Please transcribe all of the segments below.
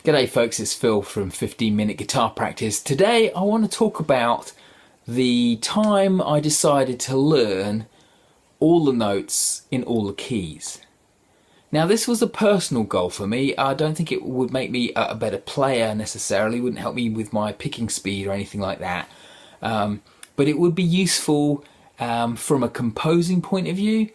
G'day folks, it's Phil from 15 Minute Guitar Practice. Today I want to talk about the time I decided to learn all the notes in all the keys. Now this was a personal goal for me. I don't think it would make me a better player necessarily, it wouldn't help me with my picking speed or anything like that. But it would be useful from a composing point of view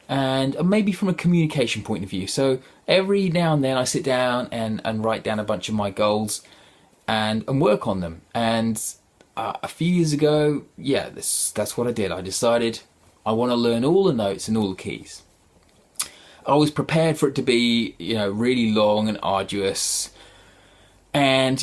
and maybe from a communication point of view. So every now and then I sit down and write down a bunch of my goals and work on them. And a few years ago, yeah, that's what I did. I decided I want to learn all the notes and all the keys. I was prepared for it to be, really long and arduous and,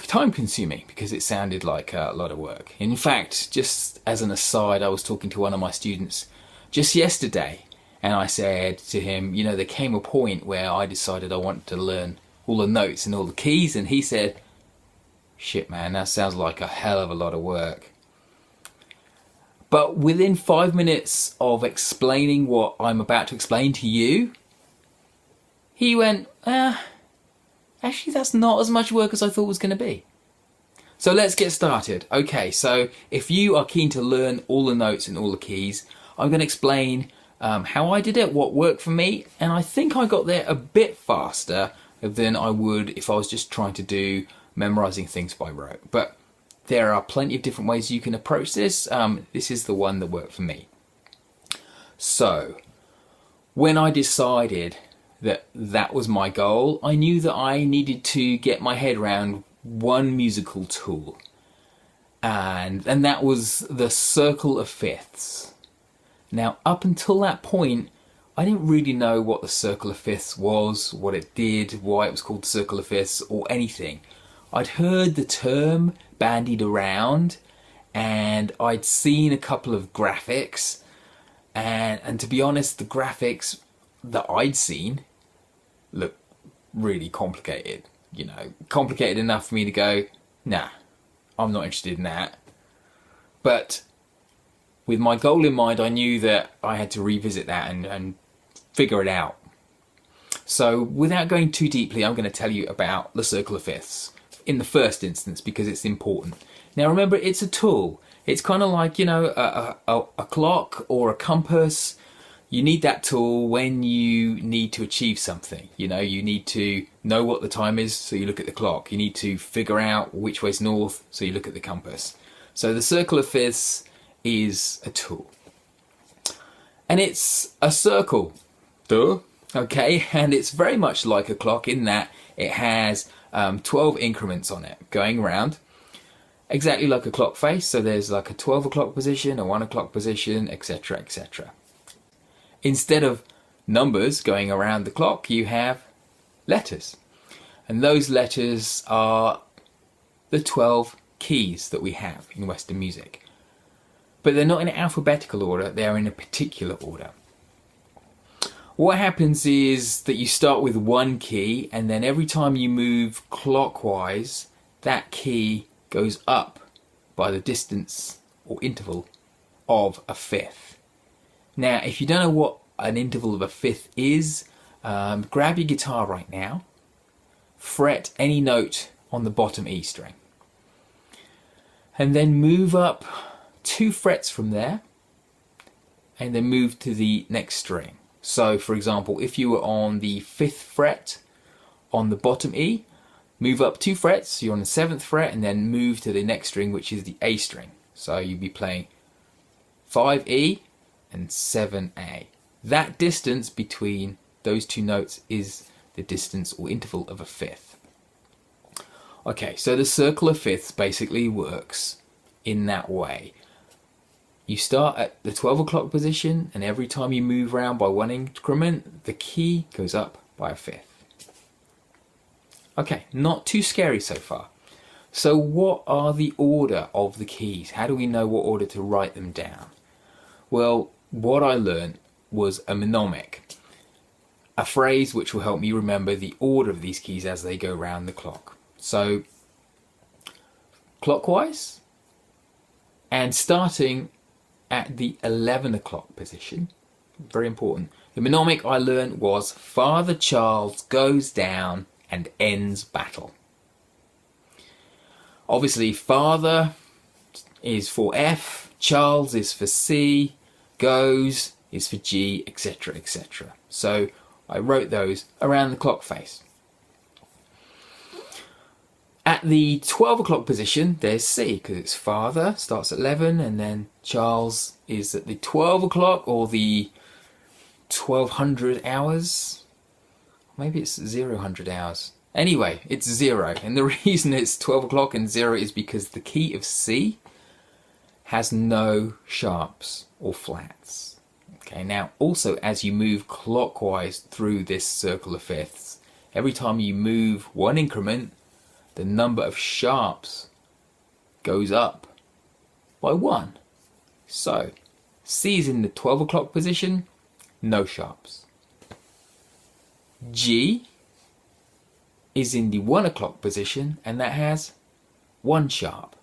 time consuming because it sounded like a lot of work. In fact, just as an aside, I was talking to one of my students just yesterday. And I said to him, there came a point where I decided I wanted to learn all the notes and all the keys. And he said, shit man, that sounds like a hell of a lot of work. But within 5 minutes of explaining what I'm about to explain to you, he went, actually that's not as much work as I thought it was going to be. So let's get started. Okay, so if you are keen to learn all the notes and all the keys, I'm going to explain how I did it, what worked for me, and I think I got there a bit faster than I would if I was just trying to do memorizing things by rote. But there are plenty of different ways you can approach this. This is the one that worked for me. So when I decided that that was my goal, I knew that I needed to get my head around one musical tool, and that was the circle of fifths. Now, up until that point, I didn't really know what the circle of fifths was, what it did, why it was called the circle of fifths, or anything. I'd heard the term bandied around, and I'd seen a couple of graphics, and to be honest, the graphics that I'd seen looked really complicated. Complicated enough for me to go, nah, I'm not interested in that. But with my goal in mind, I knew that I had to revisit that and figure it out. So without going too deeply, I'm going to tell you about the circle of fifths in the first instance because it's important. Now remember, it's a tool. It's kind of like, a clock or a compass. You need that tool when you need to achieve something. You need to know what the time is, so you look at the clock. You need to figure out which way's north, so you look at the compass. So the circle of fifths is a tool, and it's a circle, okay, and it's very much like a clock in that it has 12 increments on it going around exactly like a clock face. So there's like a 12 o'clock position, a 1 o'clock position, etc, etc. Instead of numbers going around the clock, you have letters, and those letters are the 12 keys that we have in Western music. But they're not in alphabetical order, they're in a particular order. What happens is that you start with one key, and then every time you move clockwise, that key goes up by the distance or interval of a fifth. Now, if you don't know what an interval of a fifth is, grab your guitar right now, fret any note on the bottom E string, and then move up 2 frets from there, and then move to the next string. So for example, if you were on the 5th fret on the bottom E, move up 2 frets, you're on the 7th fret, and then move to the next string, which is the A string. So you'd be playing 5E and 7A. That distance between those 2 notes is the distance or interval of a fifth. Okay, so the circle of fifths basically works in that way. You start at the 12 o'clock position, and every time you move around by 1 increment, the key goes up by a fifth. Okay, not too scary so far. So what are the order of the keys? How do we know what order to write them down? Well, what I learned was a mnemonic, a phrase which will help me remember the order of these keys as they go round the clock. So, clockwise, and starting at the 11 o'clock position, very important. The mnemonic I learned was Father Charles goes down and ends battle. Obviously, father is for F, Charles is for C, goes is for G, etc., etc. So I wrote those around the clock face. At the 12 o'clock position, there's C, because it's father, starts at 11, and then Charles is at the 12 o'clock, or the 1200 hours. Maybe it's 0 hours. Anyway, it's 0. And the reason it's 12 o'clock and 0 is because the key of C has no sharps or flats. Okay, now also as you move clockwise through this circle of fifths, every time you move one increment, the number of sharps goes up by 1. So C is in the 12 o'clock position, no sharps. G is in the 1 o'clock position, and that has 1 sharp.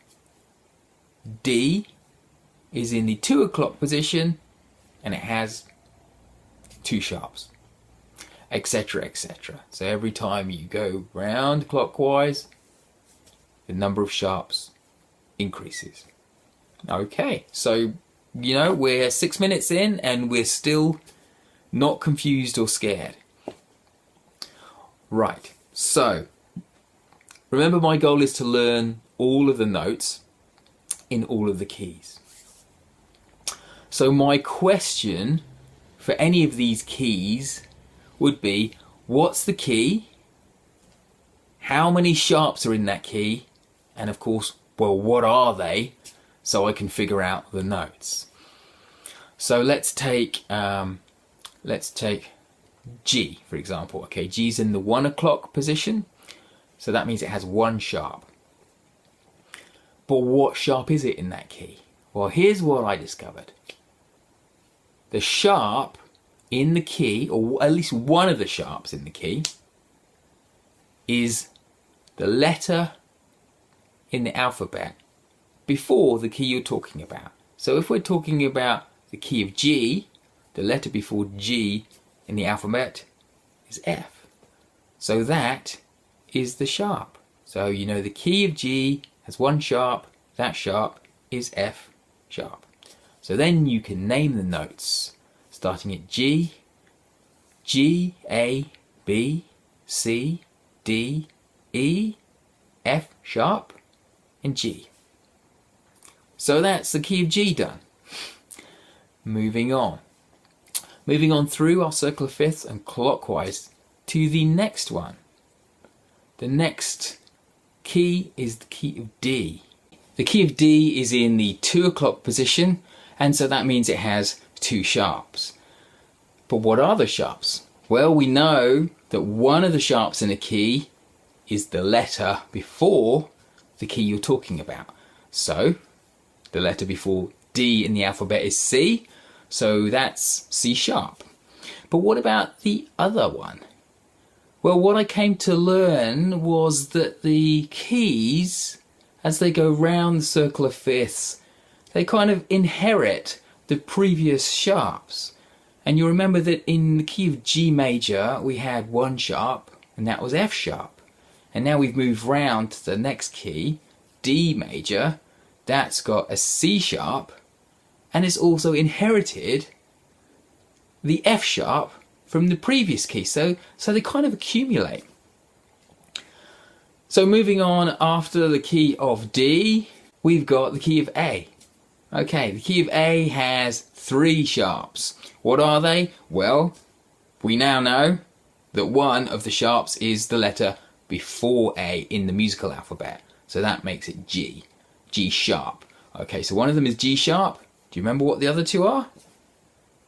D is in the 2 o'clock position, and it has 2 sharps, etc., etc. So every time you go round clockwise, the number of sharps increases. Okay, so you know, we're 6 minutes in and we're still not confused or scared. Right, so remember, my goal is to learn all of the notes in all of the keys. So my question for any of these keys would be, what's the key? How many sharps are in that key? And of course, well, what are they? So I can figure out the notes. So let's take G, for example. Okay, G's in the 1 o'clock position, so that means it has 1 sharp. But what sharp is it in that key? Well, here's what I discovered. The sharp in the key, or at least one of the sharps in the key, is the letter in the alphabet before the key you're talking about. So if we're talking about the key of G, the letter before G in the alphabet is F. So that is the sharp. So you know the key of G has 1 sharp, that sharp is F sharp. So then you can name the notes, starting at G, G, A, B, C, D, E, F sharp, and G. So that's the key of G done. Moving on. Moving on through our circle of fifths and clockwise to the next one. The next key is the key of D. The key of D is in the 2 o'clock position, and so that means it has 2 sharps. But what are the sharps? Well, we know that one of the sharps in a key is the letter before the key you're talking about. So the letter before D in the alphabet is C, so that's C sharp. But what about the other one? Well, what I came to learn was that the keys, as they go round the circle of fifths, they kind of inherit the previous sharps. And you remember that in the key of G major we had 1 sharp, and that was F sharp. And now we've moved round to the next key, D major, that's got a C sharp, and it's also inherited the F sharp from the previous key. So they kind of accumulate. So moving on, after the key of D, we've got the key of A. Okay, the key of A has 3 sharps. What are they? Well, we now know that one of the sharps is the letter before A in the musical alphabet. So that makes it G. G sharp. Okay, so one of them is G sharp. Do you remember what the other 2 are?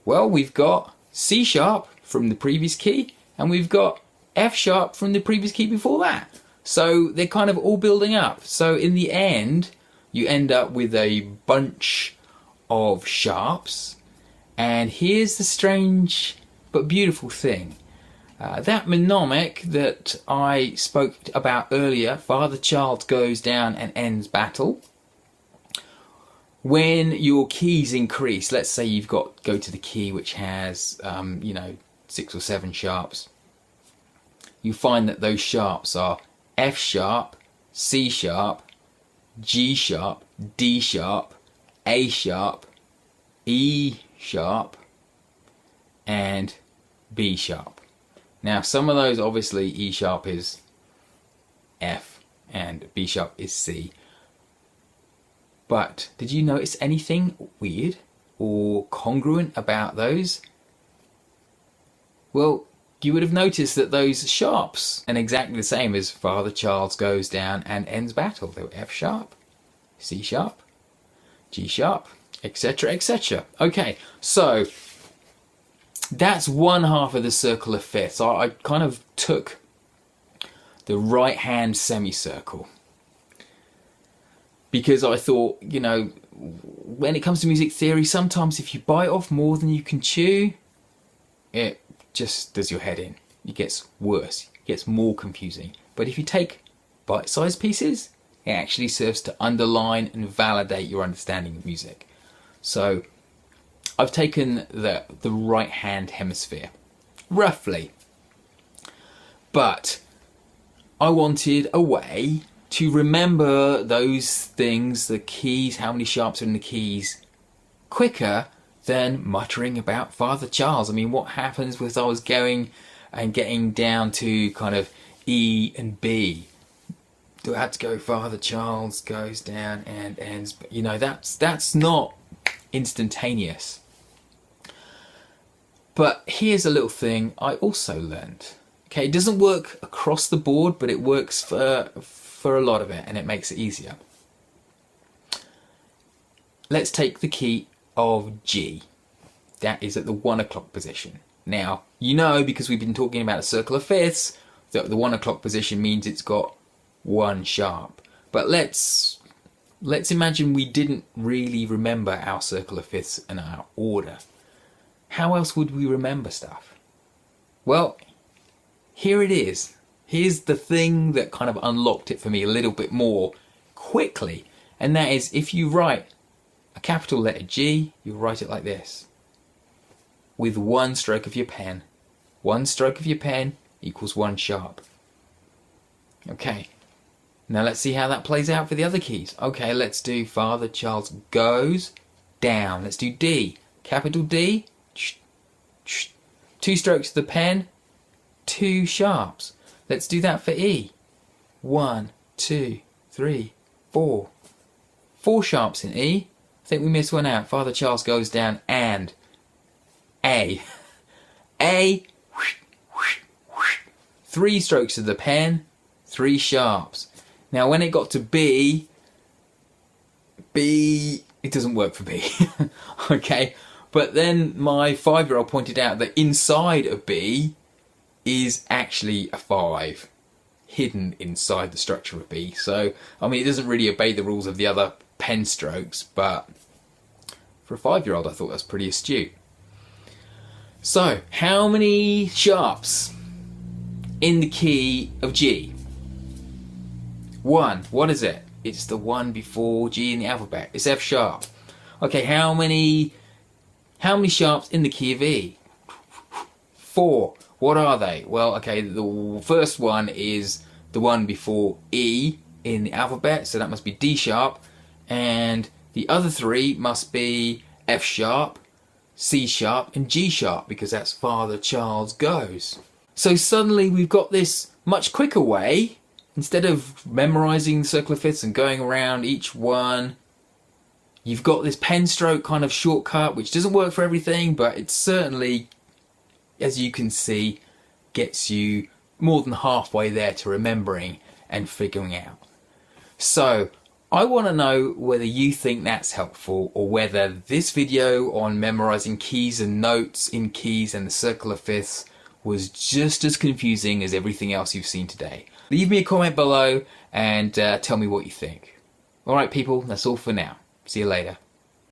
Well, we've got C sharp from the previous key, and we've got F sharp from the previous key before that. So they're kind of all building up. So in the end, you end up with a bunch of sharps. And here's the strange but beautiful thing. That mnemonic that I spoke about earlier, Father Charles goes down and ends battle. When your keys increase, let's say you've got go to the key which has 6 or 7 sharps. you find that those sharps are F sharp, C sharp, G sharp, D sharp, A sharp, E sharp, and B sharp. Now some of those, obviously E sharp is F and B sharp is C. But did you notice anything weird or congruent about those? Well, you would have noticed that those sharps are exactly the same as Father Charles Goes Down and Ends Battle. They were F sharp, C sharp, G sharp, etc, etc. Okay, so that's one half of the circle of fifths. I kind of took the right hand semicircle because I thought, you know, when it comes to music theory, sometimes if you bite off more than you can chew, it just does your head in. It gets worse, it gets more confusing. But if you take bite-sized pieces, it actually serves to underline and validate your understanding of music. So I've taken the right hand hemisphere, roughly. But I wanted a way to remember those things, the keys, how many sharps are in the keys, quicker than muttering about Father Charles. I mean, what happens was I was going and getting down to kind of E and B. Do I have to go Father Charles Goes Down and Ends? But you know, that's not instantaneous. But here's a little thing I also learned. Okay, it doesn't work across the board, but it works for a lot of it, and it makes it easier. Let's take the key of G. That is at the 1 o'clock position. Now, you know, because we've been talking about a circle of fifths, that the 1 o'clock position means it's got one sharp. But let's imagine we didn't really remember our circle of fifths and our order. How else would we remember stuff? Well, here it is. Here's the thing that kind of unlocked it for me a little bit more quickly. And that is, if you write a capital letter G, you write it like this. With one stroke of your pen. One stroke of your pen equals one sharp. Okay. Now let's see how that plays out for the other keys. Okay, let's do Father Charles Goes Down. Let's do D. Capital D. Two strokes of the pen. Two sharps. Let's do that for E. 1, 2, 3, 4. 4 sharps in E. I think we missed one out. Father Charles Goes Down and A. A. 3 strokes of the pen. 3 sharps. Now when it got to B, it doesn't work for B. Okay, but then my 5-year-old pointed out that inside of B is actually a 5 hidden inside the structure of B. So, I mean, it doesn't really obey the rules of the other pen strokes, but for a 5-year-old I thought that's pretty astute. So, how many sharps in the key of G? 1. What is it? It's the 1 before G in the alphabet. It's F sharp. Okay, how many sharps in the key of E? 4. What are they? Well, okay, the first one is the 1 before E in the alphabet, so that must be D sharp, and the other 3 must be F sharp, C sharp, and G sharp, because that's Father Charles Goes. So suddenly we've got this much quicker way. Instead of memorizing the circle of fifths and going around each one, you've got this pen stroke kind of shortcut, which doesn't work for everything, but it certainly, as you can see, gets you more than halfway there to remembering and figuring out. So I want to know whether you think that's helpful, or whether this video on memorizing keys and notes in keys and the circle of fifths was just as confusing as everything else you've seen today. Leave me a comment below and tell me what you think. Alright people, that's all for now. See you later.